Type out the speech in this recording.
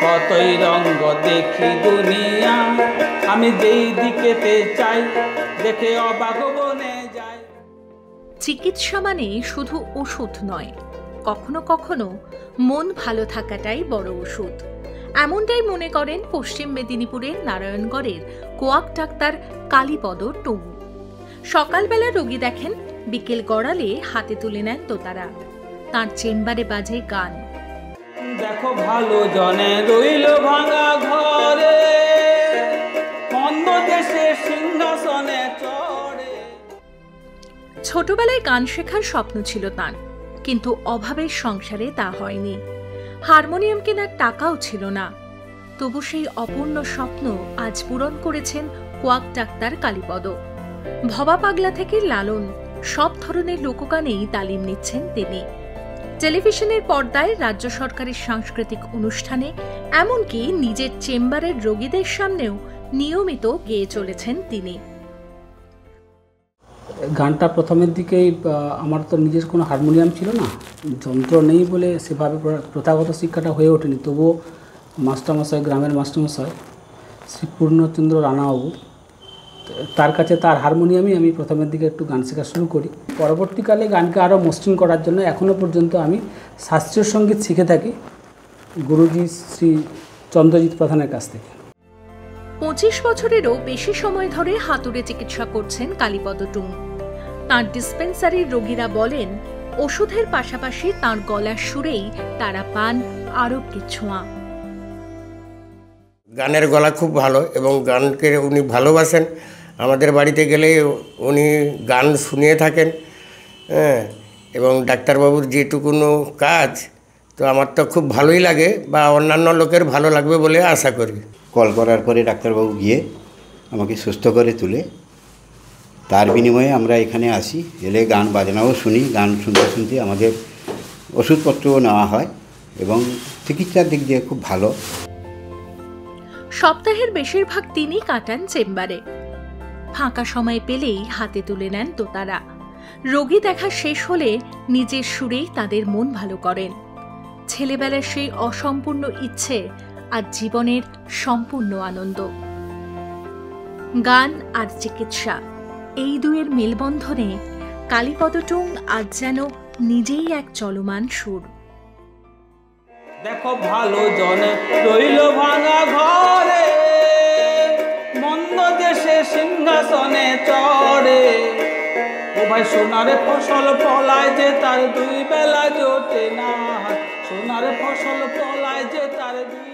কতই রঙ্গ দেখি দুনিয়া, আমি যেই দিকেতে চাই দেখে অবাক বনে যাই। চিকিৎসা মানে শুধু ওষুধ নয়, কখনো কখনো মন ভালো থাকাটাই বড় ওষুধ। এমনটাই মনে করেন পশ্চিম মেদিনীপুরের নারায়ণগড়ের কোয়াক ডাক্তার কালীপদ টুং। সকালবেলা রোগী দেখেন, বিকেল গড়ালে হাতে তুলে নেন দোতারা। তার চেম্বারে বাজে গান। দেখো ভালো জনে রইল ভাঙা ঘরে, অন্য দেশে সিংহাসনে চড়ে। ছোটবেলায় গান শেখার স্বপ্ন ছিল তার, কিন্তু অভাবের সংসারে তা হয়নি। হারমোনিয়াম কেনার টাকাও ছিল না। তবু সেই অপূর্ণ স্বপ্ন আজ পূরণ করেছেন কোয়াক ডাক্তার কালীপদ। ভবা পাগলা থেকে লালন, সব ধরনের লোকগানেই তালিম নিচ্ছেন তিনি। টেলিভিশনের পর্দায়, রাজ্য সরকারের সাংস্কৃতিক অনুষ্ঠানে, এমনকি নিজের চেম্বারের রোগীদের সামনেও নিয়মিত গেয়ে চলেছেন তিনি। গানটা প্রথমের দিকেই আমার তো নিজের কোনো হারমোনিয়াম ছিল না, যন্ত্র নেই বলে সেভাবে প্রথাগত শিক্ষাটা হয়ে ওঠেনি। তবুও মাস্টারমশাই, গ্রামের মাস্টারমশাই শ্রী পূর্ণচন্দ্র রানাবাবু, তার কাছে তার হারমোনিয়ামই আমি প্রথমের দিকে একটু গান শেখা শুরু করি। পরবর্তীকালে গানকে আরও মসৃণ করার জন্য এখনও পর্যন্ত আমি শাস্ত্রীয় সঙ্গীত শিখে থাকি গুরুজি শ্রী চন্দ্রজিৎ প্রধানের কাছ থেকে। 25 বছরেরও বেশি সময় ধরে হাতুড়ে চিকিৎসা করছেন কালীপদ টুং। তাঁর ডিসপেন্সারির রোগীরা বলেন, ওষুধের পাশাপাশি তাঁর গলার সুরেই তারা পান আরোগ্যের ছোঁয়া। গানের গলা খুব ভালো এবং গানকে উনি ভালোবাসেন। আমাদের বাড়িতে গেলে উনি গান শুনিয়ে থাকেন। হ্যাঁ, এবং ডাক্তারবাবুর যেটুকুনো কাজ তো আমার তো খুব ভালোই লাগে, বা অন্যান্য লোকের ভালো লাগবে বলে আশা করি। কল করার পরে ডাক্তারবাবু গিয়ে আমাকে সুস্থ করে তুলে, তার বিনিময়ে আমরা এখানে আসি। এলে গান বাজনাও শুনি, গান শুনতে শুনতে আমাদের ওষুধপত্রও নেওয়া হয় এবং চিকিৎসার দিক দিয়ে খুব ভালো। সপ্তাহের বেশিরভাগ তিনি কাটান চেম্বারে। ফাঁকা সময় পেলেই হাতে তুলে নেন দোতারা। রোগী দেখা শেষ হলে নিজের সুরেই তাদের মন ভালো করেন। ছেলেবেলার সেই অসম্পূর্ণ ইচ্ছে আর জীবনের সম্পূর্ণ আনন্দ। গান আর চিকিৎসা, এই দুয়ের মেলবন্ধনে কালীপদ টুং আজ যেন নিজেই এক চলমান সুর। দেখো ভালো জনে রইল ভাঙা ঘরে, মন্দ দেশে সিংহাসনে চড়ে। ও ভাই সোনার ফসল ফলায় যে তার দুই বেলা জোটে না, সোনার ফসল ফলায় যে তার দুই